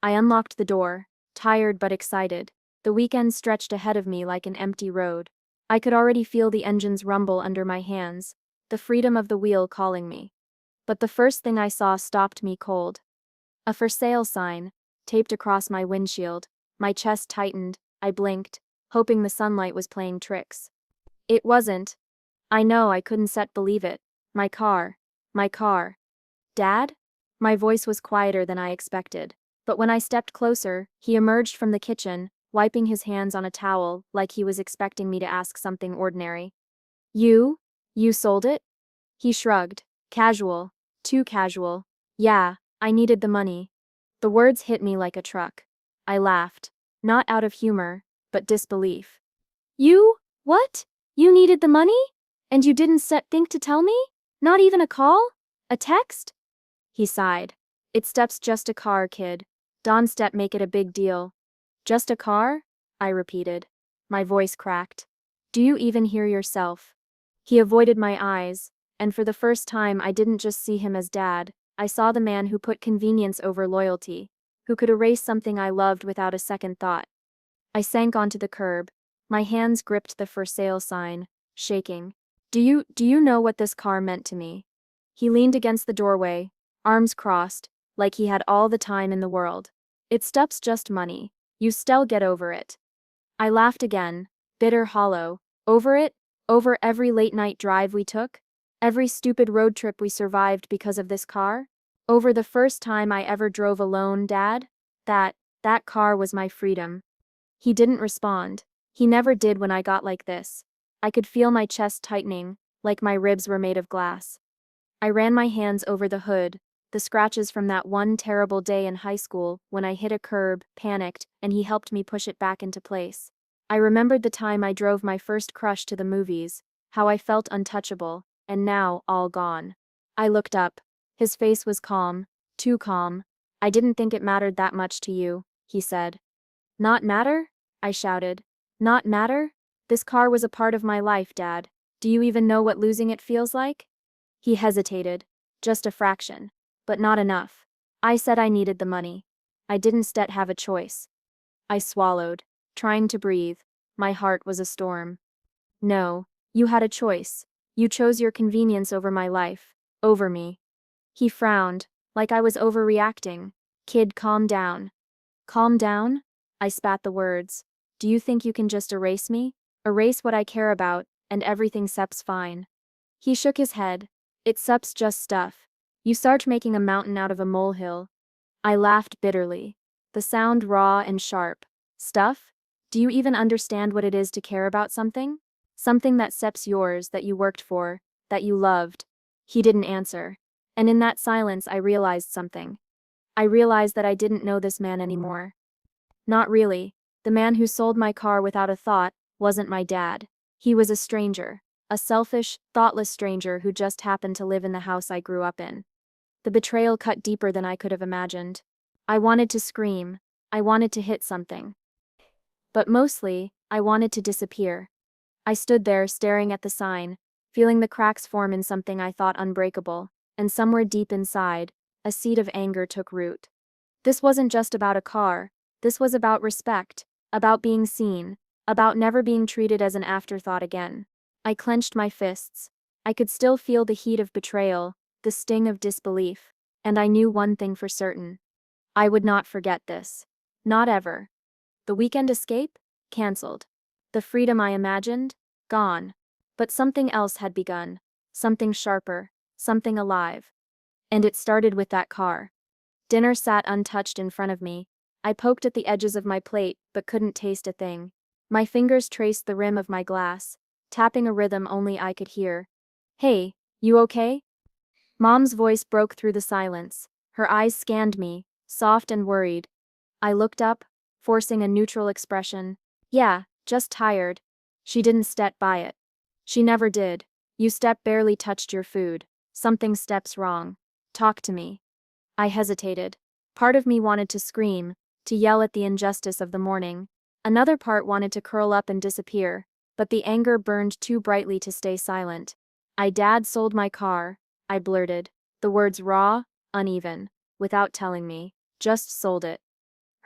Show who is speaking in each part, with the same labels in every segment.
Speaker 1: I unlocked the door, tired but excited. The weekend stretched ahead of me like an empty road. I could already feel the engines rumble under my hands, the freedom of the wheel calling me. But the first thing I saw stopped me cold. A for sale sign, taped across my windshield. My chest tightened, I blinked, hoping the sunlight was playing tricks. It wasn't. I know I couldn't believe it. My car. My car. Dad? My voice was quieter than I expected. But when I stepped closer, he emerged from the kitchen, wiping his hands on a towel like he was expecting me to ask something ordinary. You? You sold it? He shrugged. Casual. Too casual. Yeah, I needed the money. The words hit me like a truck. I laughed. Not out of humor, but disbelief. You? What? You needed the money? And you didn't think to tell me? Not even a call? A text? He sighed. It's just a car, kid. Don't make it a big deal. Just a car? I repeated. My voice cracked. Do you even hear yourself? He avoided my eyes, and for the first time I didn't just see him as dad, I saw the man who put convenience over loyalty, who could erase something I loved without a second thought. I sank onto the curb. My hands gripped the for sale sign, shaking. Do you know what this car meant to me? He leaned against the doorway, arms crossed, like he had all the time in the world. It's just money. You still get over it. I laughed again, bitter, hollow. Over it? Over every late-night drive we took? Every stupid road trip we survived because of this car? Over the first time I ever drove alone, Dad? That car was my freedom. He didn't respond. He never did when I got like this. I could feel my chest tightening, like my ribs were made of glass. I ran my hands over the hood, the scratches from that one terrible day in high school when I hit a curb, panicked, and he helped me push it back into place. I remembered the time I drove my first crush to the movies, how I felt untouchable, and now all gone. I looked up. His face was calm, too calm. I didn't think it mattered that much to you, he said. Not matter? I shouted. Not matter? This car was a part of my life, Dad. Do you even know what losing it feels like? He hesitated. Just a fraction. But not enough. I said I needed the money. I didn't have a choice. I swallowed, trying to breathe. My heart was a storm. No, you had a choice. You chose your convenience over my life, over me. He frowned, like I was overreacting. Kid, calm down. Calm down? I spat the words. Do you think you can just erase me? Erase what I care about, and everything seeps fine. He shook his head. It seeps just stuff. You start making a mountain out of a molehill. I laughed bitterly. The sound raw and sharp. Stuff? Do you even understand what it is to care about something? Something that seeps yours, that you worked for, that you loved. He didn't answer. And in that silence I realized something. I realized that I didn't know this man anymore. Not really. The man who sold my car without a thought wasn't my dad. He was a stranger. A selfish, thoughtless stranger who just happened to live in the house I grew up in. The betrayal cut deeper than I could have imagined. I wanted to scream. I wanted to hit something. But mostly, I wanted to disappear. I stood there staring at the sign, feeling the cracks form in something I thought unbreakable, and somewhere deep inside, a seed of anger took root. This wasn't just about a car. This was about respect, about being seen, about never being treated as an afterthought again. I clenched my fists. I could still feel the heat of betrayal, the sting of disbelief, and I knew one thing for certain. I would not forget this. Not ever. The weekend escape? Cancelled. The freedom I imagined? Gone. But something else had begun. Something sharper. Something alive. And it started with that car. Dinner sat untouched in front of me. I poked at the edges of my plate, but couldn't taste a thing. My fingers traced the rim of my glass, tapping a rhythm only I could hear. Hey, you okay? Mom's voice broke through the silence. Her eyes scanned me, soft and worried. I looked up, forcing a neutral expression. Yeah, just tired. She didn't step by it. She never did. You barely touched your food. Something steps wrong. Talk to me. I hesitated. Part of me wanted to scream, to yell at the injustice of the morning. Another part wanted to curl up and disappear, but the anger burned too brightly to stay silent. Dad sold my car, I blurted, the words raw, uneven, without telling me, just sold it.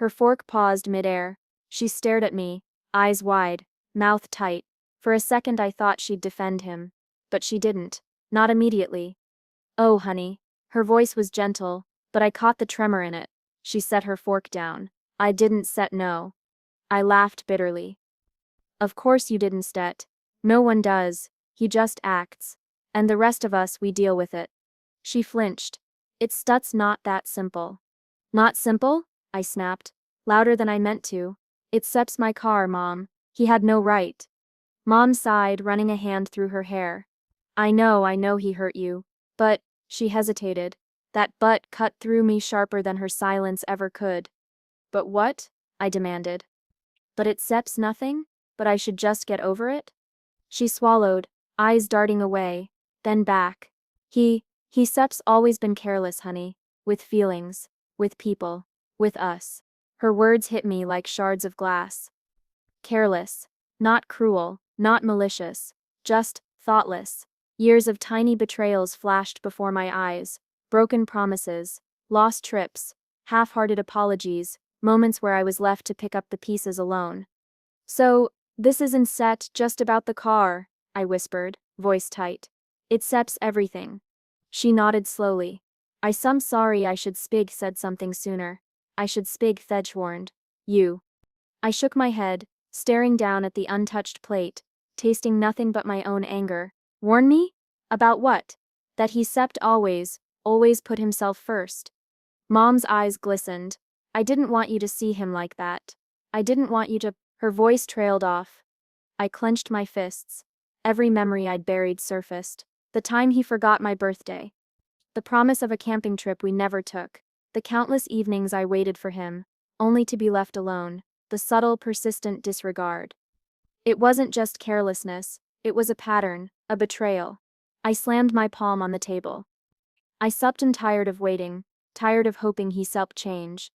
Speaker 1: Her fork paused midair. She stared at me, eyes wide, mouth tight. For a second I thought she'd defend him. But she didn't. Not immediately. "Oh, honey." Her voice was gentle, but I caught the tremor in it. She set her fork down. "I didn't set no." I laughed bitterly. "Of course you didn't Stet. No one does. He just acts. And the rest of us, we deal with it." She flinched. "It's Stut's not that simple." "Not simple?" I snapped, louder than I meant to. "It's Sep's my car, Mom. He had no right." Mom sighed, running a hand through her hair. I know he hurt you. But," she hesitated. That "but" cut through me sharper than her silence ever could. "But what?" I demanded. "But it Sep's nothing? But I should just get over it?" She swallowed, eyes darting away, then back. He Sep's always been careless, honey. With feelings. With people. With us." Her words hit me like shards of glass. Careless. Not cruel, not malicious. Just thoughtless. Years of tiny betrayals flashed before my eyes. Broken promises. Lost trips. Half-hearted apologies. Moments where I was left to pick up the pieces alone. "So, this isn't Set just about the car," I whispered, voice tight. "It Sep's everything." She nodded slowly. "I'm sorry I should spig said something sooner. I should spig warned you." I shook my head, staring down at the untouched plate, tasting nothing but my own anger. "Warn me? About what?" "That he Sept always put himself first." Mom's eyes glistened. "I didn't want you to see him like that. I didn't want you to—" Her voice trailed off. I clenched my fists. Every memory I'd buried surfaced. The time he forgot my birthday. The promise of a camping trip we never took. The countless evenings I waited for him, only to be left alone. The subtle, persistent disregard. It wasn't just carelessness, it was a pattern, a betrayal. I slammed my palm on the table. I supped and tired of waiting, tired of hoping he helped change.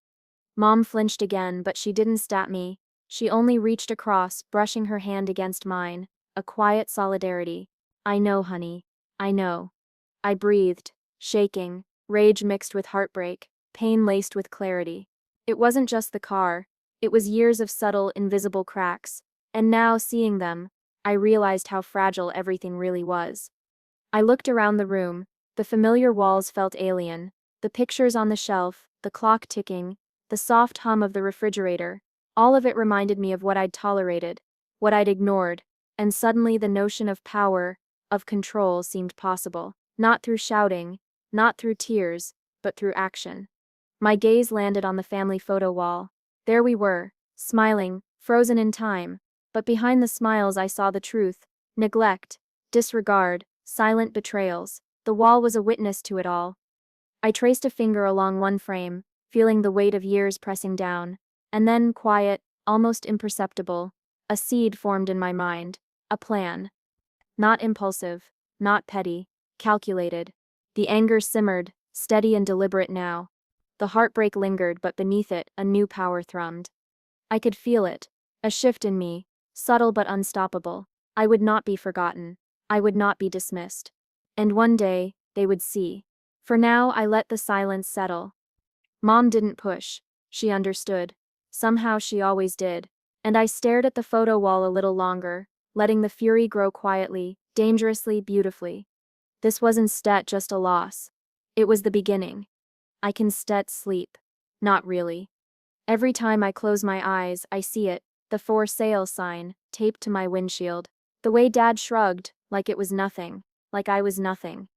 Speaker 1: Mom flinched again, but she didn't stab me. She only reached across, brushing her hand against mine, a quiet solidarity. "I know, honey. I know." I breathed, shaking, rage mixed with heartbreak, pain laced with clarity. It wasn't just the car, it was years of subtle, invisible cracks, and now, seeing them, I realized how fragile everything really was. I looked around the room. The familiar walls felt alien, the pictures on the shelf, the clock ticking, the soft hum of the refrigerator. All of it reminded me of what I'd tolerated, what I'd ignored, and suddenly the notion of power, of control seemed possible. Not through shouting, not through tears, but through action. My gaze landed on the family photo wall. There we were, smiling, frozen in time, but behind the smiles I saw the truth: neglect, disregard, silent betrayals. The wall was a witness to it all. I traced a finger along one frame, feeling the weight of years pressing down, and then, quiet, almost imperceptible, a seed formed in my mind, a plan. Not impulsive, not petty, calculated. The anger simmered, steady and deliberate now. The heartbreak lingered, but beneath it, a new power thrummed. I could feel it, a shift in me, subtle but unstoppable. I would not be forgotten. I would not be dismissed. And one day, they would see. For now, I let the silence settle. Mom didn't push. She understood. Somehow she always did. And I stared at the photo wall a little longer, letting the fury grow quietly, dangerously, beautifully. This wasn't just a loss. It was the beginning. I can sleep. Not really. Every time I close my eyes, I see it, the for sale sign, taped to my windshield. The way Dad shrugged, like it was nothing, like I was nothing.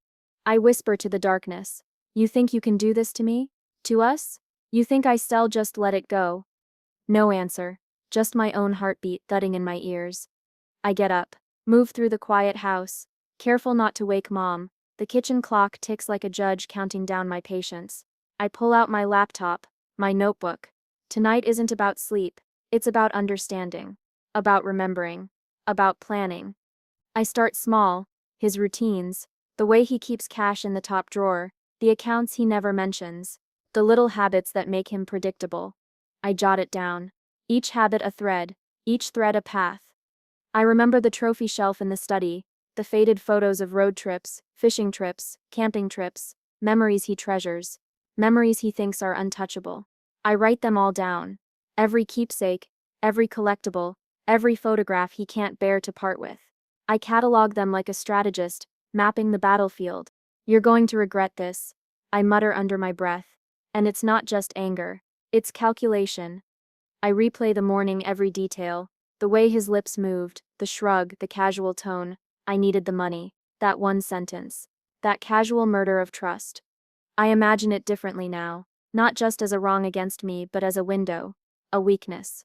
Speaker 1: I whisper to the darkness, "You think you can do this to me? To us? You think I still just let it go?" No answer, just my own heartbeat thudding in my ears. I get up, move through the quiet house, careful not to wake Mom. The kitchen clock ticks like a judge counting down my patience. I pull out my laptop, my notebook. Tonight isn't about sleep, it's about understanding, about remembering, about planning. I start small, his routines, the way he keeps cash in the top drawer, the accounts he never mentions, the little habits that make him predictable. I jot it down. Each habit a thread, each thread a path. I remember the trophy shelf in the study, the faded photos of road trips, fishing trips, camping trips, memories he treasures, memories he thinks are untouchable. I write them all down. Every keepsake, every collectible, every photograph he can't bear to part with. I catalog them like a strategist, mapping the battlefield. You're going to regret this, I mutter under my breath. And it's not just anger. It's calculation. I replay the morning, every detail. The way his lips moved, the shrug, the casual tone. I needed the money. That one sentence. That casual murder of trust. I imagine it differently now. Not just as a wrong against me, but as a window. A weakness.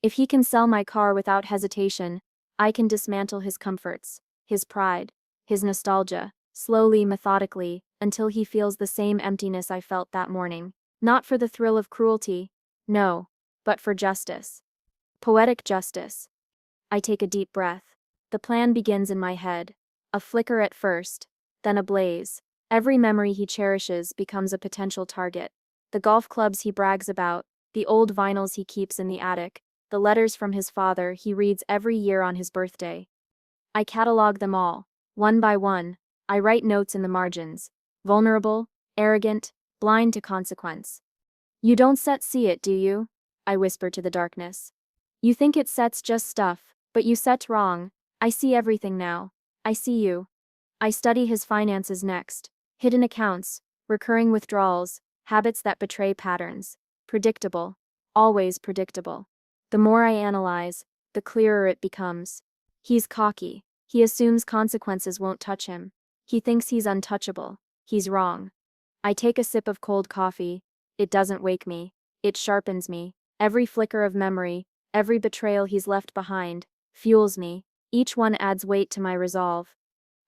Speaker 1: If he can sell my car without hesitation, I can dismantle his comforts, his pride, his nostalgia, slowly, methodically, until he feels the same emptiness I felt that morning. Not for the thrill of cruelty, no, but for justice. Poetic justice. I take a deep breath. The plan begins in my head. A flicker at first, then a blaze. Every memory he cherishes becomes a potential target. The golf clubs he brags about, the old vinyls he keeps in the attic, the letters from his father he reads every year on his birthday. I catalog them all, one by one. I write notes in the margins. Vulnerable, arrogant, blind to consequence. You don't see it, do you? I whisper to the darkness. You think it sets just stuff, but you set wrong. I see everything now. I see you. I study his finances next. Hidden accounts, recurring withdrawals, habits that betray patterns. Predictable. Always predictable. The more I analyze, the clearer it becomes. He's cocky. He assumes consequences won't touch him. He thinks he's untouchable. He's wrong. I take a sip of cold coffee. It doesn't wake me. It sharpens me. Every flicker of memory, every betrayal he's left behind, fuels me. Each one adds weight to my resolve.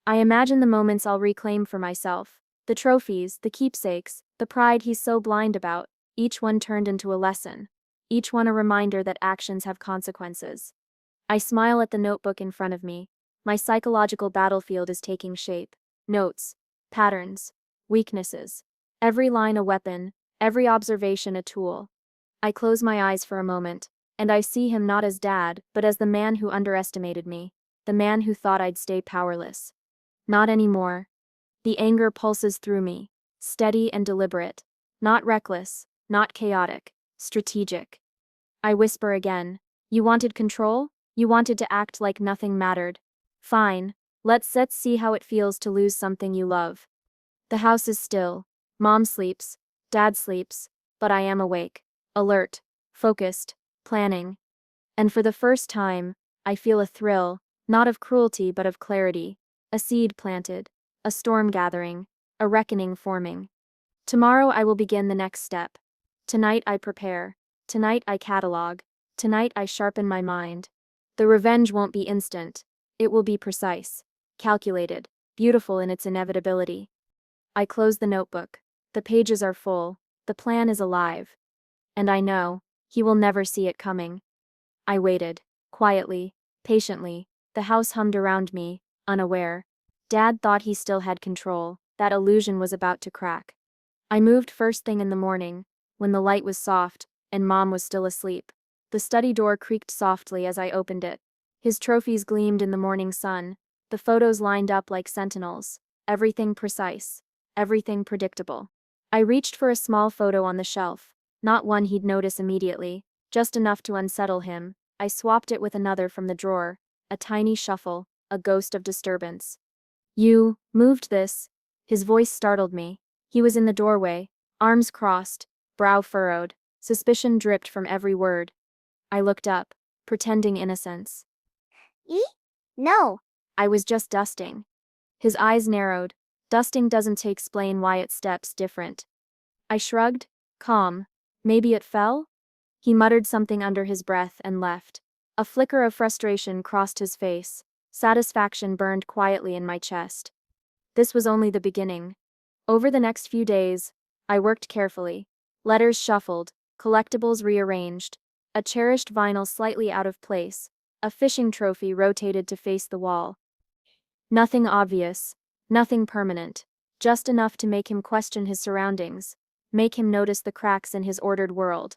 Speaker 1: I imagine the moments I'll reclaim for myself. The trophies, the keepsakes, the pride he's so blind about, each one turned into a lesson. Each one a reminder that actions have consequences. I smile at the notebook in front of me. My psychological battlefield is taking shape. Notes, patterns, weaknesses. Every line a weapon, every observation a tool. I close my eyes for a moment, and I see him not as dad, but as the man who underestimated me, the man who thought I'd stay powerless. Not anymore. The anger pulses through me, steady and deliberate, not reckless, not chaotic, strategic. I whisper again, you wanted control? You wanted to act like nothing mattered. Fine, let's see how it feels to lose something you love. The house is still. Mom sleeps, Dad sleeps, but I am awake, alert, focused, planning. And for the first time, I feel a thrill, not of cruelty but of clarity. A seed planted, a storm gathering, a reckoning forming. Tomorrow I will begin the next step. Tonight I prepare. Tonight I catalog. Tonight I sharpen my mind. The revenge won't be instant. It will be precise, calculated, beautiful in its inevitability. I close the notebook. The pages are full. The plan is alive. And I know, he will never see it coming. I waited, quietly, patiently. The house hummed around me, unaware. Dad thought he still had control. That illusion was about to crack. I moved first thing in the morning, when the light was soft, and Mom was still asleep. The study door creaked softly as I opened it. His trophies gleamed in the morning sun. The photos lined up like sentinels. Everything precise. Everything predictable. I reached for a small photo on the shelf. Not one he'd notice immediately, just enough to unsettle him. I swapped it with another from the drawer. A tiny shuffle, a ghost of disturbance. You moved this. His voice startled me. He was in the doorway, arms crossed, brow furrowed. Suspicion dripped from every word. I looked up, pretending innocence.
Speaker 2: No.
Speaker 1: I was just dusting. His eyes narrowed. Dusting doesn't explain why it steps different. I shrugged, calm. Maybe it fell? He muttered something under his breath and left. A flicker of frustration crossed his face. Satisfaction burned quietly in my chest. This was only the beginning. Over the next few days, I worked carefully. Letters shuffled, collectibles rearranged, a cherished vinyl slightly out of place, a fishing trophy rotated to face the wall. Nothing obvious, nothing permanent, just enough to make him question his surroundings, make him notice the cracks in his ordered world.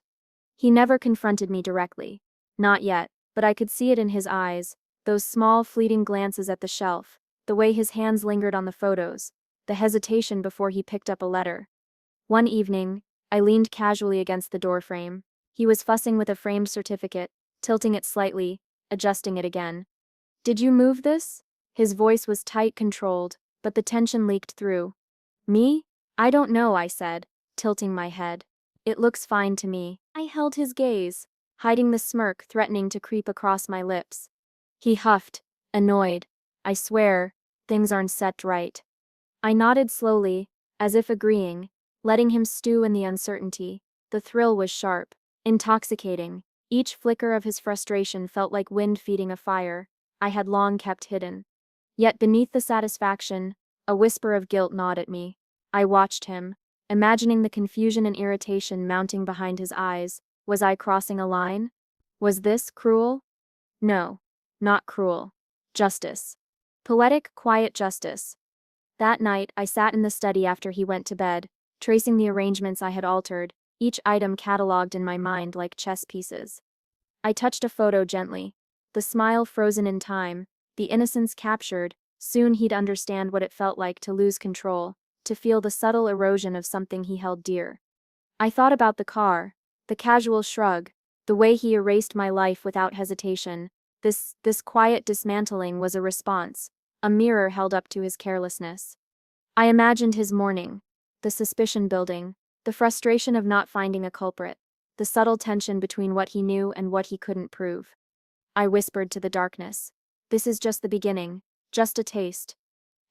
Speaker 1: He never confronted me directly. Not yet, but I could see it in his eyes, those small fleeting glances at the shelf, the way his hands lingered on the photos, the hesitation before he picked up a letter. One evening, I leaned casually against the doorframe. He was fussing with a framed certificate, tilting it slightly, adjusting it again. Did you move this? His voice was tight, controlled, but the tension leaked through. Me? I don't know, I said, tilting my head. It looks fine to me. I held his gaze, hiding the smirk threatening to creep across my lips. He huffed, annoyed. I swear, things aren't set right. I nodded slowly, as if agreeing, letting him stew in the uncertainty. The thrill was sharp, intoxicating. Each flicker of his frustration felt like wind feeding a fire I had long kept hidden. Yet beneath the satisfaction, a whisper of guilt gnawed at me. I watched him, imagining the confusion and irritation mounting behind his eyes. Was I crossing a line? Was this cruel? No, not cruel. Justice. Poetic, quiet justice. That night, I sat in the study after he went to bed, tracing the arrangements I had altered, each item catalogued in my mind like chess pieces. I touched a photo gently, the smile frozen in time, the innocence captured. Soon he'd understand what it felt like to lose control, to feel the subtle erosion of something he held dear. I thought about the car, the casual shrug, the way he erased my life without hesitation. This quiet dismantling was a response, a mirror held up to his carelessness. I imagined his morning, the suspicion building, the frustration of not finding a culprit, the subtle tension between what he knew and what he couldn't prove. I whispered to the darkness. This is just the beginning, just a taste.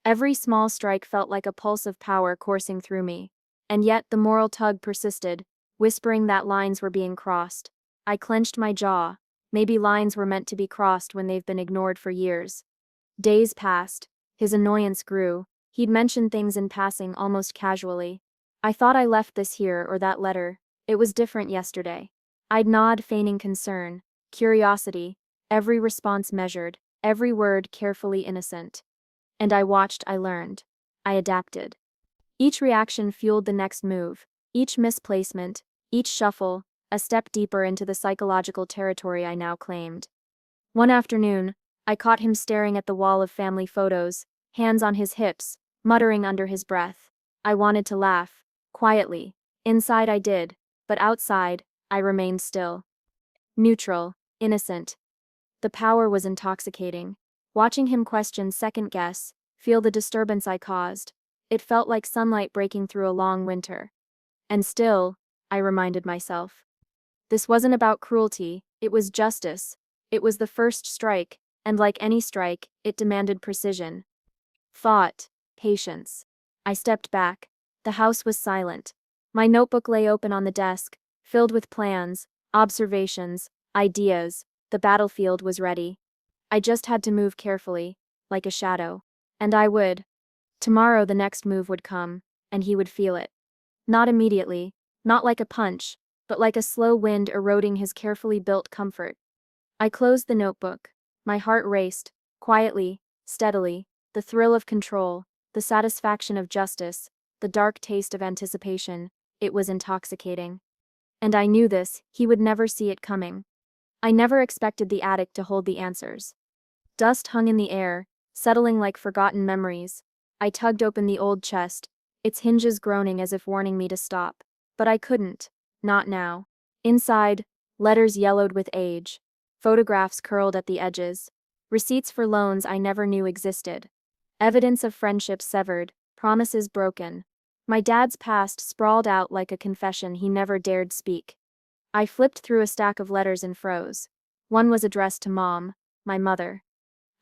Speaker 1: Every small strike felt like a pulse of power coursing through me, and yet the moral tug persisted, whispering that lines were being crossed. I clenched my jaw. Maybe lines were meant to be crossed when they've been ignored for years. Days passed. His annoyance grew. He'd mention things in passing almost casually. I thought I left this here or that letter. It was different yesterday. I'd nod, feigning concern, curiosity, every response measured, every word carefully innocent. And I watched, I learned. I adapted. Each reaction fueled the next move, each misplacement, each shuffle, a step deeper into the psychological territory I now claimed. One afternoon, I caught him staring at the wall of family photos, hands on his hips, muttering under his breath. I wanted to laugh, quietly. Inside I did, but outside, I remained still. Neutral, innocent. The power was intoxicating. Watching him question, second guess, feel the disturbance I caused. It felt like sunlight breaking through a long winter. And still, I reminded myself. This wasn't about cruelty, it was justice. It was the first strike, and like any strike, it demanded precision. Thought, patience. I stepped back. The house was silent. My notebook lay open on the desk, filled with plans, observations, ideas. The battlefield was ready. I just had to move carefully, like a shadow. And I would. Tomorrow the next move would come, and he would feel it. Not immediately, not like a punch, but like a slow wind eroding his carefully built comfort. I closed the notebook. My heart raced, quietly, steadily, the thrill of control, the satisfaction of justice, the dark taste of anticipation. It was intoxicating. And I knew this, he would never see it coming. I never expected the attic to hold the answers. Dust hung in the air, settling like forgotten memories. I tugged open the old chest, its hinges groaning as if warning me to stop. But I couldn't. Not now. Inside, letters yellowed with age. Photographs curled at the edges. Receipts for loans I never knew existed. Evidence of friendships severed, promises broken. My dad's past sprawled out like a confession he never dared speak. I flipped through a stack of letters and froze. One was addressed to Mom, my mother.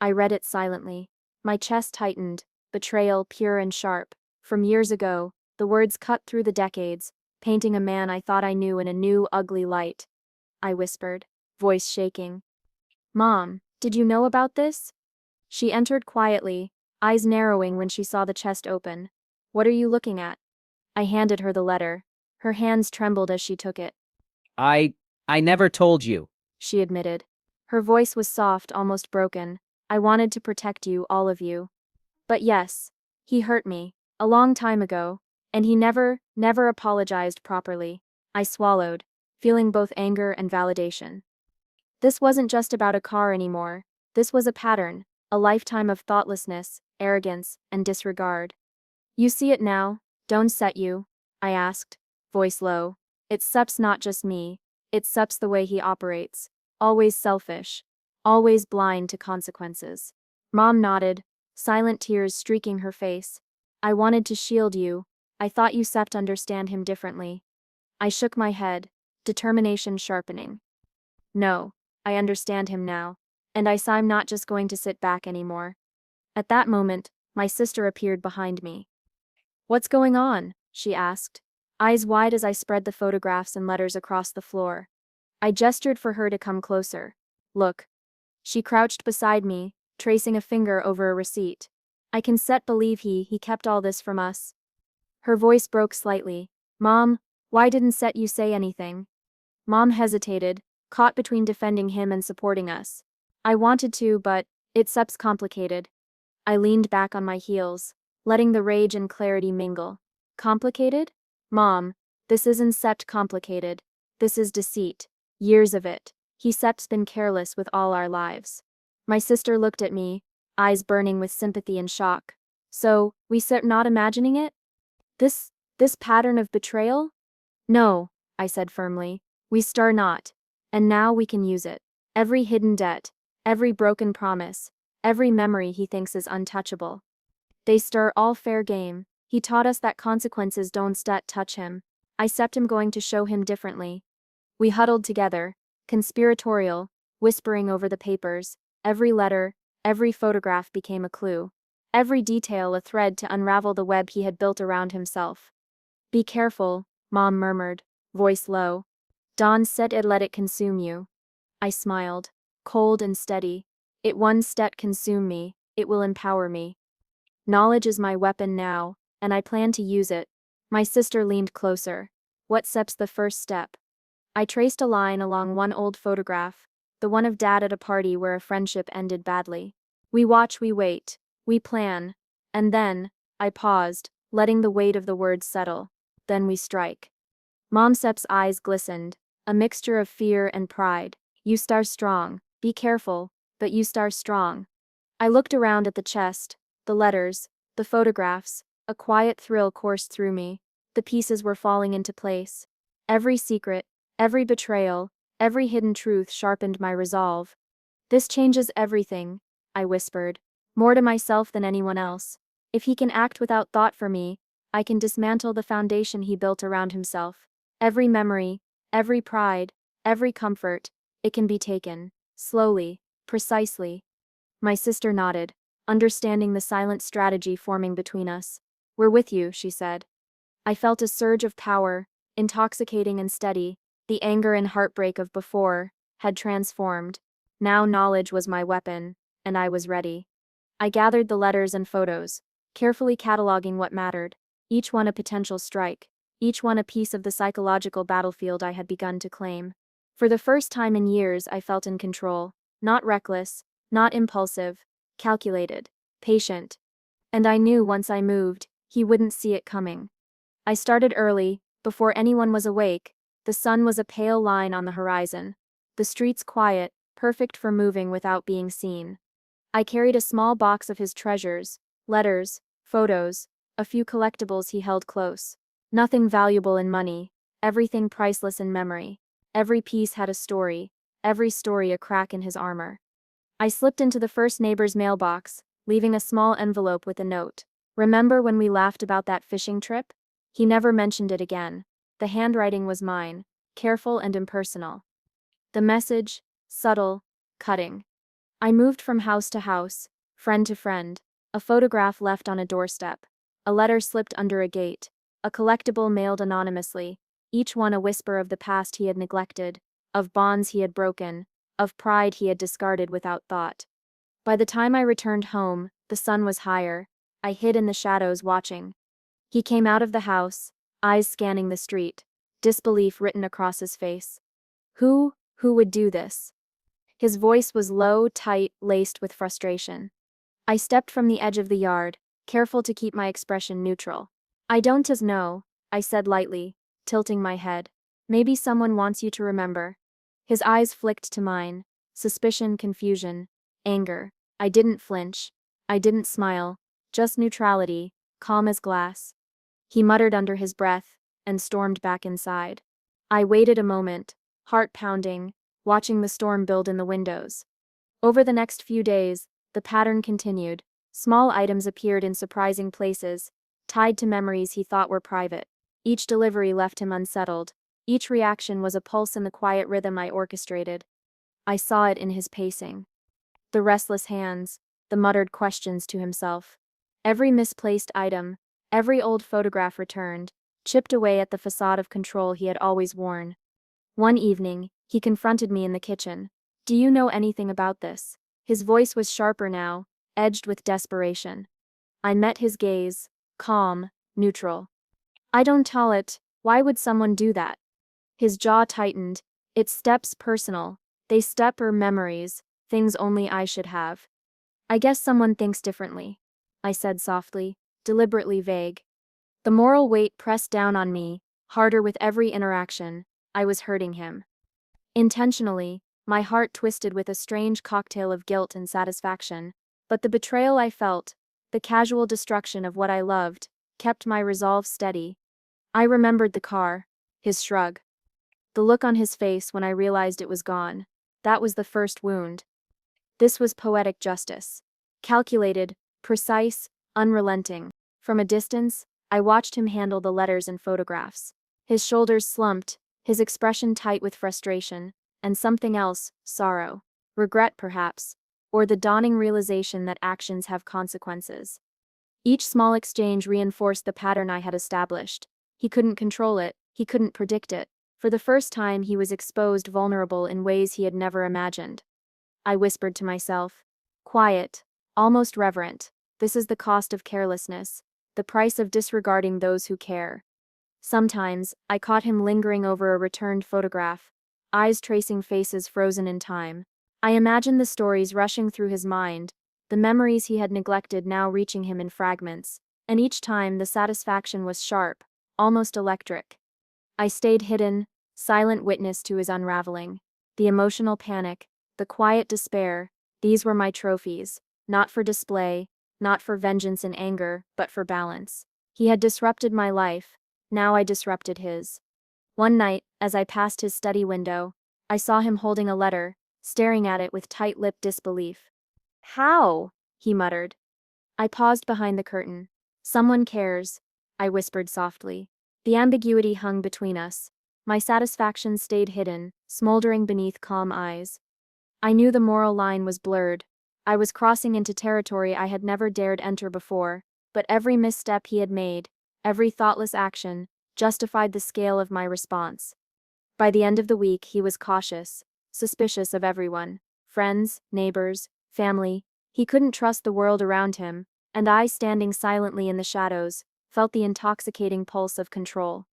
Speaker 1: I read it silently. My chest tightened, betrayal pure and sharp. From years ago, the words cut through the decades, painting a man I thought I knew in a new, ugly light. I whispered, voice shaking. Mom, did you know about this? She entered quietly, eyes narrowing when she saw the chest open. What are you looking at? I handed her the letter. Her hands trembled as she took it.
Speaker 3: I never told you.
Speaker 1: She admitted. Her voice was soft, almost broken. I wanted to protect you, all of you. But yes, he hurt me, a long time ago, and he never apologized properly. I swallowed, feeling both anger and validation. This wasn't just about a car anymore. This was a pattern, a lifetime of thoughtlessness, arrogance, and disregard. You see it now, don't set you? I asked, voice low. It sups not just me. It sups the way he operates. Always selfish. Always blind to consequences. Mom nodded, silent tears streaking her face. I wanted to shield you. I thought you sept understand him differently. I shook my head, determination sharpening. No, I understand him now. And I'm not just going to sit back anymore. At that moment, my sister appeared behind me. What's going on? She asked, eyes wide as I spread the photographs and letters across the floor. I gestured for her to come closer. Look. She crouched beside me, tracing a finger over a receipt. I can believe he kept all this from us. Her voice broke slightly. Mom, why didn't you say anything? Mom hesitated, caught between defending him and supporting us. I wanted to, but it's complicated. I leaned back on my heels, letting the rage and clarity mingle. Complicated? Mom, this isn't complicated. This is deceit. Years of it. He's been careless with all our lives. My sister looked at me, eyes burning with sympathy and shock. So, we not imagining it? This pattern of betrayal? No, I said firmly. We not. And now we can use it. Every hidden debt, every broken promise, every memory he thinks is untouchable. They stir all fair game. He taught us that consequences don't touch him. I him going to show him differently. We huddled together, conspiratorial, whispering over the papers. Every letter, every photograph became a clue. Every detail a thread to unravel the web he had built around himself. Be careful, Mom murmured, voice low. Dawn said it let it consume you. I smiled, cold and steady. It won't consume me, it will empower me. Knowledge is my weapon now, and I plan to use it. My sister leaned closer. What's the first step? I traced a line along one old photograph, the one of Dad at a party where a friendship ended badly. We watch, we wait, we plan, and then, I paused, letting the weight of the words settle. Then we strike. Mom's eyes glistened, a mixture of fear and pride. You strong, be careful, but you strong. I looked around at the chest, the letters, the photographs, a quiet thrill coursed through me. The pieces were falling into place. Every secret, every betrayal, every hidden truth sharpened my resolve. This changes everything, I whispered, more to myself than anyone else. If he can act without thought for me, I can dismantle the foundation he built around himself. Every memory, every pride, every comfort, it can be taken, slowly, precisely. My sister nodded, understanding the silent strategy forming between us. We're with you, she said. I felt a surge of power, intoxicating and steady. The anger and heartbreak of before had transformed. Now knowledge was my weapon, and I was ready. I gathered the letters and photos, carefully cataloging what mattered, each one a potential strike, each one a piece of the psychological battlefield I had begun to claim. For the first time in years, I felt in control, not reckless, not impulsive, calculated, patient. And I knew once I moved, he wouldn't see it coming. I started early, before anyone was awake. The sun was a pale line on the horizon. The streets quiet, perfect for moving without being seen. I carried a small box of his treasures, letters, photos, a few collectibles he held close. Nothing valuable in money, everything priceless in memory. Every piece had a story, every story a crack in his armor. I slipped into the first neighbor's mailbox, leaving a small envelope with a note. Remember when we laughed about that fishing trip? He never mentioned it again. The handwriting was mine, careful and impersonal. The message, subtle, cutting. I moved from house to house, friend to friend, a photograph left on a doorstep, a letter slipped under a gate, a collectible mailed anonymously, each one a whisper of the past he had neglected, of bonds he had broken, of pride he had discarded without thought. By the time I returned home, the sun was higher. I hid in the shadows watching. He came out of the house, eyes scanning the street, disbelief written across his face. Who would do this? His voice was low, tight, laced with frustration. I stepped from the edge of the yard, careful to keep my expression neutral. I don't know, I said lightly, tilting my head. Maybe someone wants you to remember. His eyes flicked to mine, suspicion, confusion, anger. I didn't flinch. I didn't smile, just neutrality, calm as glass. He muttered under his breath, and stormed back inside. I waited a moment, heart pounding, watching the storm build in the windows. Over the next few days, the pattern continued. Small items appeared in surprising places, tied to memories he thought were private. Each delivery left him unsettled. Each reaction was a pulse in the quiet rhythm I orchestrated. I saw it in his pacing. The restless hands, the muttered questions to himself. Every misplaced item, every old photograph returned, chipped away at the facade of control he had always worn. One evening, he confronted me in the kitchen. "Do you know anything about this?" His voice was sharper now, edged with desperation. I met his gaze, calm, neutral. "I don't tell it. Why would someone do that?" His jaw tightened. "It's steps personal. They step or memories, things only I should have." "I guess someone thinks differently," I said softly, deliberately vague. The moral weight pressed down on me, harder with every interaction. I was hurting him. Intentionally, my heart twisted with a strange cocktail of guilt and satisfaction. But the betrayal I felt, the casual destruction of what I loved, kept my resolve steady. I remembered the car, his shrug, the look on his face when I realized it was gone. That was the first wound. This was poetic justice. Calculated, precise, unrelenting. From a distance, I watched him handle the letters and photographs. His shoulders slumped, his expression tight with frustration, and something else, sorrow. Regret, perhaps, or the dawning realization that actions have consequences. Each small exchange reinforced the pattern I had established. He couldn't control it, he couldn't predict it. For the first time, he was exposed vulnerable in ways he had never imagined. I whispered to myself. Quiet, almost reverent. This is the cost of carelessness, the price of disregarding those who care. Sometimes, I caught him lingering over a returned photograph, eyes tracing faces frozen in time. I imagined the stories rushing through his mind, the memories he had neglected now reaching him in fragments, and each time the satisfaction was sharp, almost electric. I stayed hidden, silent witness to his unraveling. The emotional panic, the quiet despair, these were my trophies, not for display, not for vengeance and anger, but for balance. He had disrupted my life, now I disrupted his. One night, as I passed his study window, I saw him holding a letter, staring at it with tight-lipped disbelief. "How?" he muttered. I paused behind the curtain. "Someone cares," I whispered softly. The ambiguity hung between us. My satisfaction stayed hidden, smoldering beneath calm eyes. I knew the moral line was blurred. I was crossing into territory I had never dared enter before, but every misstep he had made, every thoughtless action, justified the scale of my response. By the end of the week, he was cautious, suspicious of everyone. Friends, neighbors, family. He couldn't trust the world around him, and I, standing silently in the shadows, felt the intoxicating pulse of control.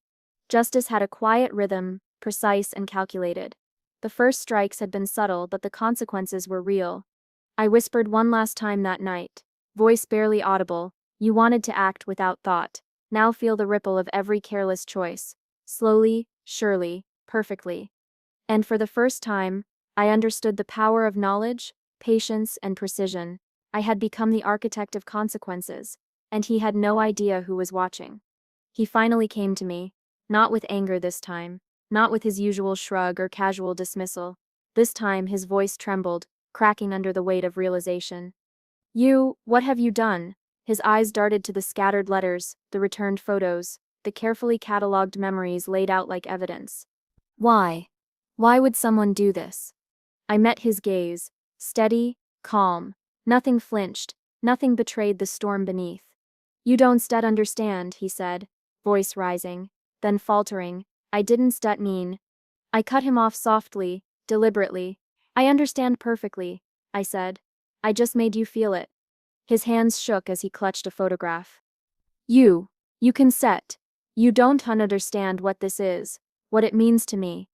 Speaker 1: Justice had a quiet rhythm, precise and calculated. The first strikes had been subtle, but the consequences were real. I whispered one last time that night, voice barely audible, "You wanted to act without thought. Now feel the ripple of every careless choice. Slowly, surely, perfectly." And for the first time, I understood the power of knowledge, patience, and precision. I had become the architect of consequences, and he had no idea who was watching. He finally came to me, not with anger this time, not with his usual shrug or casual dismissal. This time his voice trembled, cracking under the weight of realization. What have you done?" His eyes darted to the scattered letters, the returned photos, the carefully catalogued memories laid out like evidence. Why? Why would someone do this? I met his gaze, steady, calm. Nothing flinched, nothing betrayed the storm beneath. "You don't understand," he said, voice rising, then faltering. "I didn't mean." I cut him off softly, deliberately. "I understand perfectly," I said. "I just made you feel it." His hands shook as he clutched a photograph. You can set. You don't understand what this is, what it means to me."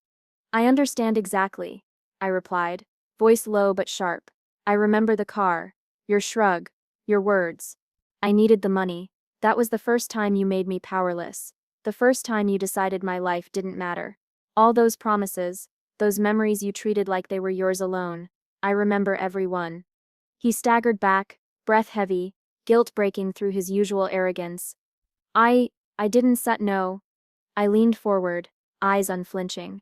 Speaker 1: "I understand exactly," I replied, voice low but sharp. "I remember the car, your shrug, your words. I needed the money. That was the first time you made me powerless. The first time you decided my life didn't matter. All those promises, those memories you treated like they were yours alone. I remember every one." He staggered back, breath heavy, guilt breaking through his usual arrogance. I didn't no." I leaned forward, eyes unflinching.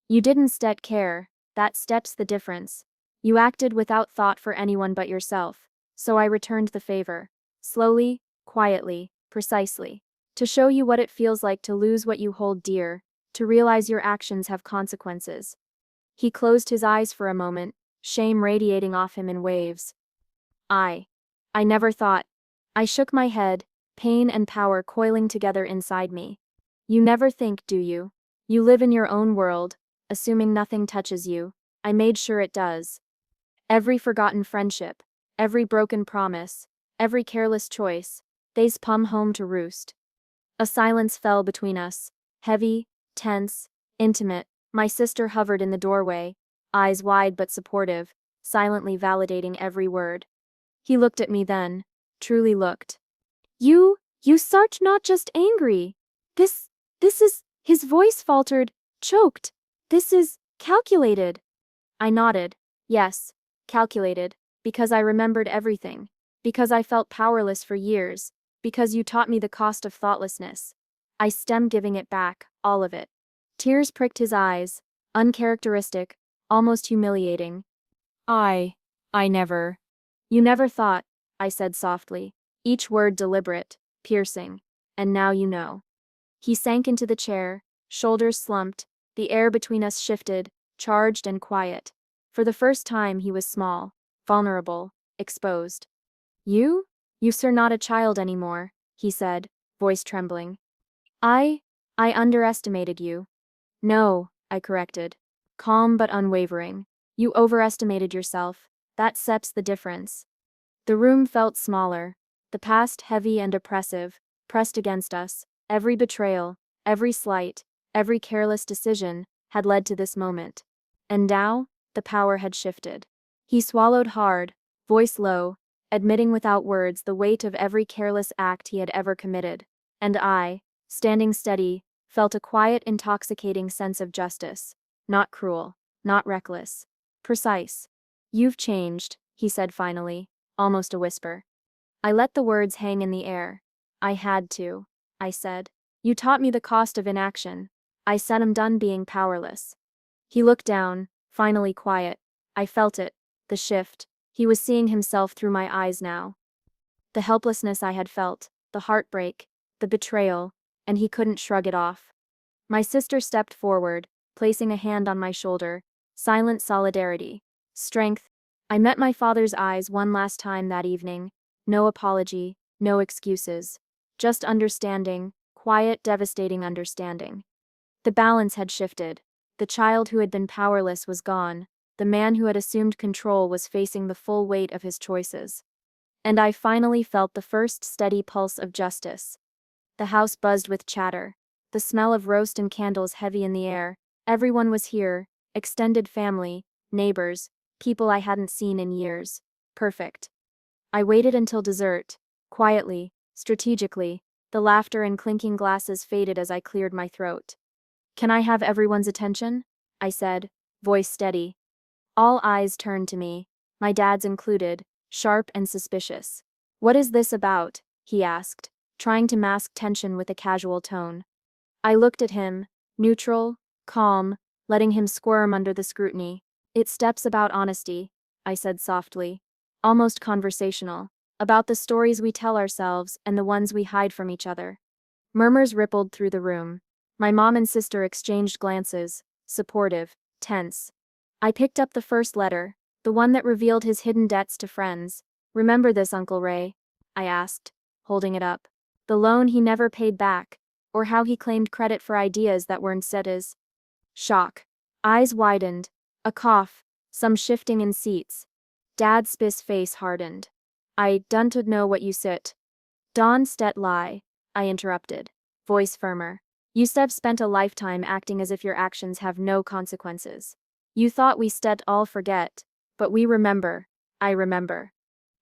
Speaker 1: You didn't stet care, that stet's the difference. You acted without thought for anyone but yourself, so I returned the favor. Slowly, quietly, precisely. To show you what it feels like to lose what you hold dear, to realize your actions have consequences. He closed his eyes for a moment, shame radiating off him in waves. I never thought. I shook my head, pain and power coiling together inside me. You never think, do you? You live in your own world, assuming nothing touches you. I made sure it does. Every forgotten friendship, every broken promise, every careless choice, they's come home to roost. A silence fell between us, heavy, tense, intimate. My sister hovered in the doorway, eyes wide but supportive, silently validating every word. He looked at me then, truly looked. You start not just angry. This is, his voice faltered, choked. This is calculated. I nodded. Yes, calculated, because I remembered everything, because I felt powerless for years, because you taught me the cost of thoughtlessness. I stemmed giving it back, all of it. Tears pricked his eyes, uncharacteristic, almost humiliating. I never. You never thought, I said softly, each word deliberate, piercing, and now you know. He sank into the chair, shoulders slumped, the air between us shifted, charged and quiet. For the first time he was small, vulnerable, exposed. You're not a child anymore, he said, voice trembling. I underestimated you. No, I corrected. Calm but unwavering. You overestimated yourself. That seps the difference. The room felt smaller, the past heavy and oppressive, pressed against us. Every betrayal, every slight, every careless decision had led to this moment. And now, the power had shifted. He swallowed hard, voice low, admitting without words the weight of every careless act he had ever committed. And I, standing steady, felt a quiet, intoxicating sense of justice. Not cruel, not reckless. Precise. You've changed, he said finally, almost a whisper. I let the words hang in the air. I had to, I said. You taught me the cost of inaction. I said I'm done being powerless. He looked down, finally quiet. I felt it, the shift. He was seeing himself through my eyes now. The helplessness I had felt, the heartbreak, the betrayal, and he couldn't shrug it off. My sister stepped forward, placing a hand on my shoulder. Silent solidarity. Strength. I met my father's eyes one last time that evening. No apology, no excuses. Just understanding, quiet, devastating understanding. The balance had shifted. The child who had been powerless was gone. The man who had assumed control was facing the full weight of his choices. And I finally felt the first steady pulse of justice. The house buzzed with chatter. The smell of roast and candles heavy in the air. Everyone was here, extended family, neighbors, people I hadn't seen in years. Perfect. I waited until dessert. Quietly, strategically, the laughter and clinking glasses faded as I cleared my throat. Can I have everyone's attention? I said, voice steady. All eyes turned to me, my dad's included, sharp and suspicious. What is this about? He asked, trying to mask tension with a casual tone. I looked at him, neutral, calm, letting him squirm under the scrutiny. It steps about honesty, I said softly, almost conversational, about the stories we tell ourselves and the ones we hide from each other. Murmurs rippled through the room. My mom and sister exchanged glances, supportive, tense. I picked up the first letter, the one that revealed his hidden debts to friends. Remember this, Uncle Ray? I asked, holding it up. The loan he never paid back, or how he claimed credit for ideas that weren't set his. Shock. Eyes widened. A cough, some shifting in seats. Dad's face hardened. I don't know what you sit. Don stet lie, I interrupted, voice firmer. You spent a lifetime acting as if your actions have no consequences. You thought we all forget, but we remember. I remember.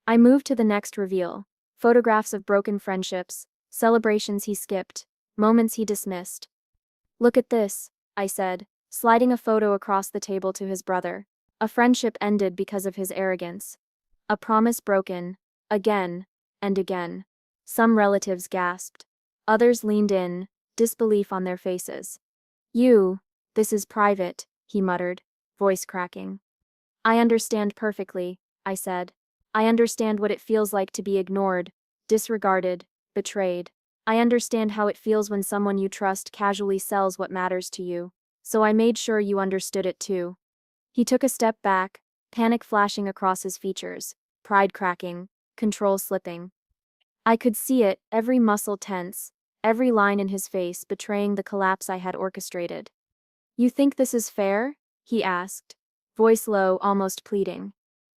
Speaker 1: I moved to the next reveal. Photographs of broken friendships, celebrations he skipped, moments he dismissed. Look at this, I said, sliding a photo across the table to his brother. A friendship ended because of his arrogance. A promise broken, again and again. Some relatives gasped. Others leaned in, disbelief on their faces. This is private, he muttered, voice cracking. I understand perfectly, I said. I understand what it feels like to be ignored, disregarded, betrayed. I understand how it feels when someone you trust casually sells what matters to you, so I made sure you understood it too. He took a step back, panic flashing across his features, pride cracking, control slipping. I could see it, every muscle tense, every line in his face betraying the collapse I had orchestrated. You think this is fair? He asked, voice low, almost pleading.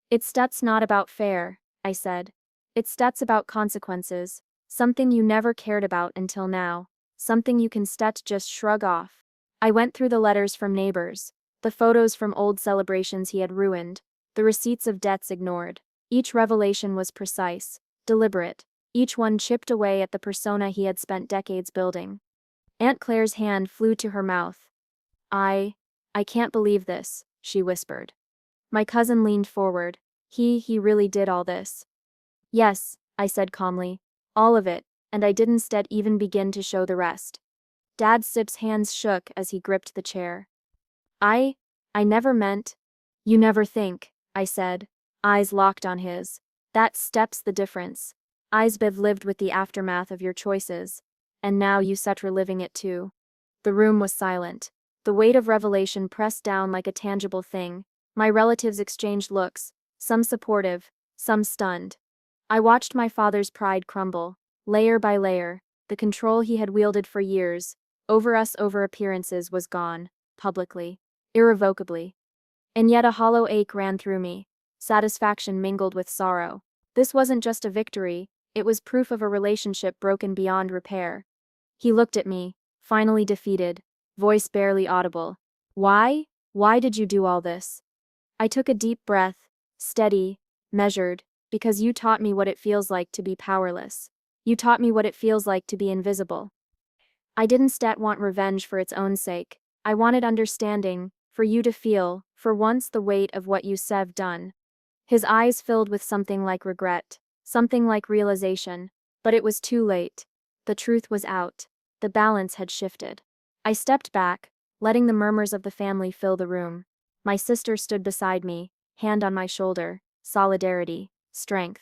Speaker 1: That's not about fair, I said. That's about consequences, something you never cared about until now, something you can just shrug off. I went through the letters from neighbors, the photos from old celebrations he had ruined, the receipts of debts ignored. Each revelation was precise, deliberate, each one chipped away at the persona he had spent decades building. Aunt Claire's hand flew to her mouth. I can't believe this, she whispered. My cousin leaned forward. He really did all this. Yes, I said calmly. All of it, and I didn't even begin to show the rest. Dad Sip's hands shook as he gripped the chair. I never meant. You never think, I said, eyes locked on his. That's the difference. I've lived with the aftermath of your choices, and now you reliving it too. The room was silent. The weight of revelation pressed down like a tangible thing. My relatives exchanged looks, some supportive, some stunned. I watched my father's pride crumble, layer by layer. The control he had wielded for years, over us over appearances, was gone, publicly, irrevocably. And yet a hollow ache ran through me, satisfaction mingled with sorrow. This wasn't just a victory, it was proof of a relationship broken beyond repair. He looked at me, finally defeated, voice barely audible. Why? Why did you do all this? I took a deep breath, steady, measured, because you taught me what it feels like to be powerless. You taught me what it feels like to be invisible. I didn't want revenge for its own sake. I wanted understanding, for you to feel, for once, the weight of what you've done. His eyes filled with something like regret, something like realization, but it was too late. The truth was out. The balance had shifted. I stepped back, letting the murmurs of the family fill the room. My sister stood beside me, hand on my shoulder, solidarity, strength,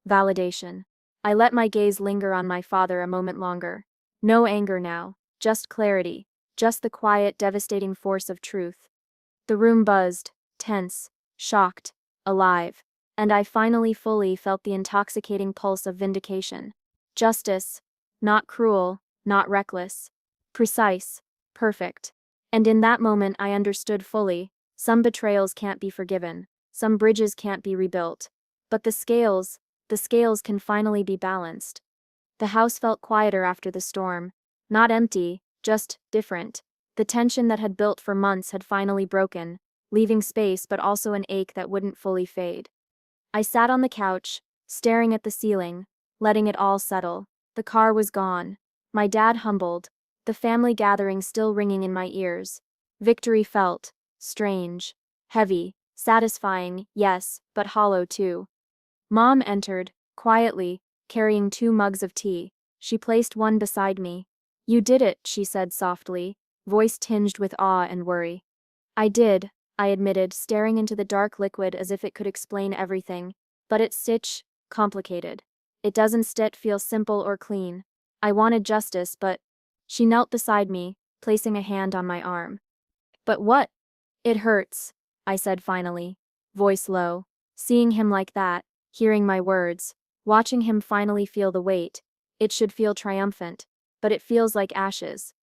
Speaker 1: validation. I let my gaze linger on my father a moment longer. No anger now, just clarity, just the quiet, devastating force of truth. The room buzzed, tense, shocked, alive, and I finally fully felt the intoxicating pulse of vindication. Justice, not cruel, not reckless, precise, perfect. And in that moment I understood fully, some betrayals can't be forgiven, some bridges can't be rebuilt. But the scales can finally be balanced. The house felt quieter after the storm. Not empty, just different. The tension that had built for months had finally broken, leaving space but also an ache that wouldn't fully fade. I sat on the couch, staring at the ceiling, letting it all settle. The car was gone. My dad humbled, the family gathering still ringing in my ears. Victory felt strange, heavy, satisfying, yes, but hollow too. Mom entered, quietly, carrying 2 mugs of tea. She placed one beside me. You did it, she said softly, voice tinged with awe and worry. I did, I admitted, staring into the dark liquid as if it could explain everything. But it's complicated. It doesn't feel simple or clean. I wanted justice, but... She knelt beside me, placing a hand on my arm. But what? It hurts, I said finally, voice low. Seeing him like that, hearing my words, watching him finally feel the weight, it should feel triumphant, but it feels like ashes.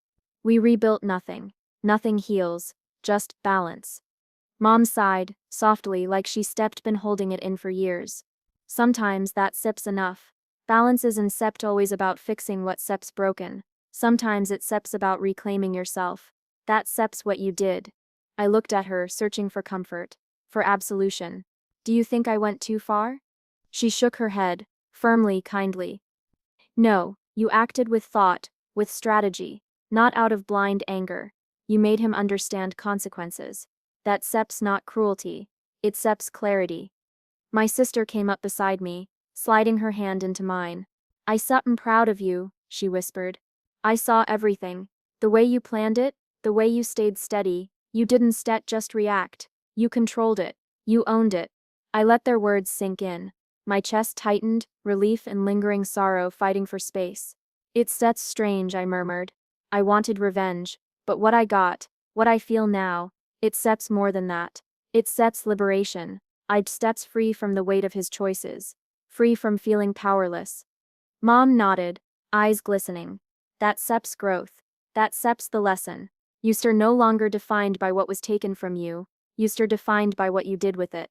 Speaker 1: We rebuilt nothing. Nothing heals, just balance. Mom sighed, softly, like been holding it in for years. Sometimes that's enough. Balance isn't always about fixing what's broken. Sometimes it's about reclaiming yourself. That's what you did. I looked at her, searching for comfort, for absolution. Do you think I went too far? She shook her head, firmly, kindly. No, you acted with thought, with strategy, not out of blind anger. You made him understand consequences. That's not cruelty. It's clarity. My sister came up beside me, sliding her hand into mine. I'm proud of you, she whispered. I saw everything. The way you planned it, the way you stayed steady, you didn't just react. You controlled it. You owned it. I let their words sink in. My chest tightened, relief and lingering sorrow fighting for space. That's strange, I murmured. I wanted revenge, but what I got, what I feel now, it's more than that. It's liberation. I'd steps free from the weight of his choices, free from feeling powerless. Mom nodded, eyes glistening. That's growth. That's the lesson. You're no longer defined by what was taken from you. You're defined by what you did with it.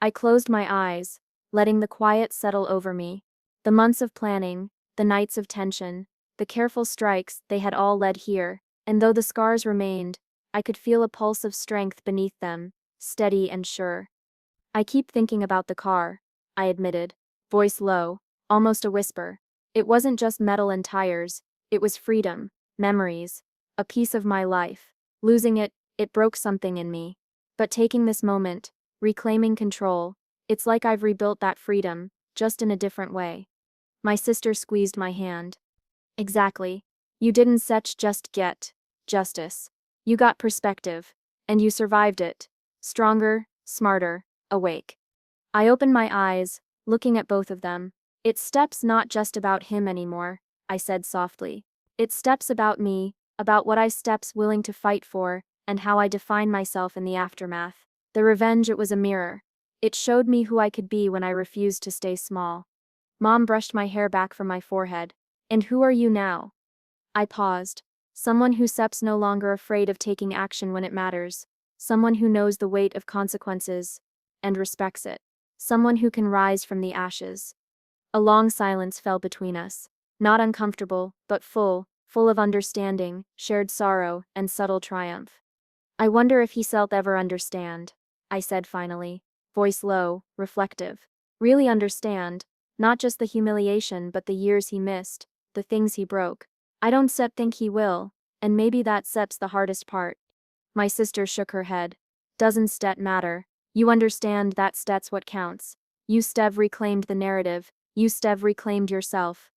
Speaker 1: I closed my eyes, letting the quiet settle over me. The months of planning, the nights of tension, the careful strikes, they had all led here, and though the scars remained, I could feel a pulse of strength beneath them, steady and sure. I keep thinking about the car, I admitted, voice low, almost a whisper. It wasn't just metal and tires, it was freedom, memories, a piece of my life. Losing it, it broke something in me. But taking this moment, reclaiming control, it's like I've rebuilt that freedom, just in a different way. My sister squeezed my hand. Exactly. You didn't just get justice. You got perspective. And you survived it. Stronger, smarter, awake. I opened my eyes, looking at both of them. It's not just about him anymore, I said softly. It's about me, about what willing to fight for, and how I define myself in the aftermath. The revenge, it was a mirror. It showed me who I could be when I refused to stay small. Mom brushed my hair back from my forehead. And who are you now? I paused. Someone who no longer afraid of taking action when it matters. Someone who knows the weight of consequences and respects it. Someone who can rise from the ashes. A long silence fell between us. Not uncomfortable, but full of understanding, shared sorrow, and subtle triumph. I wonder if he'll ever understand, I said finally, voice low, reflective. Really understand, not just the humiliation but the years he missed, the things he broke. I don't think he will, and maybe that's the hardest part. My sister shook her head. Doesn't matter. You understand that's what counts. You reclaimed the narrative, you reclaimed yourself.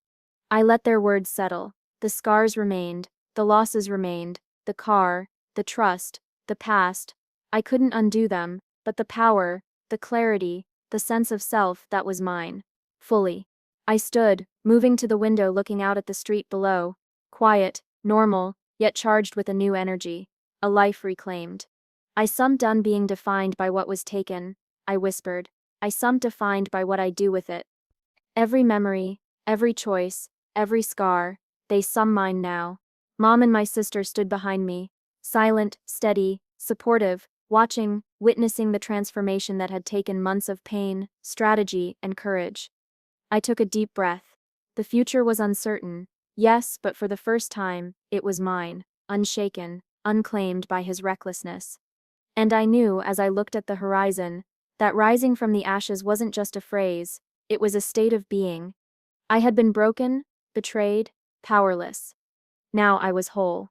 Speaker 1: I let their words settle. The scars remained, the losses remained, the car, the trust, the past. I couldn't undo them, but the power, the clarity, the sense of self, that was mine. Fully. I stood, moving to the window looking out at the street below. Quiet, normal, yet charged with a new energy. A life reclaimed. Done being defined by what was taken, I whispered. Defined by what I do with it. Every memory, every choice, every scar, they mine now. Mom and my sister stood behind me, silent, steady, supportive, watching, witnessing the transformation that had taken months of pain, strategy, and courage. I took a deep breath. The future was uncertain, yes, but for the first time, it was mine, unshaken, unclaimed by his recklessness. And I knew, as I looked at the horizon, that rising from the ashes wasn't just a phrase, it was a state of being. I had been broken, betrayed, powerless. Now I was whole.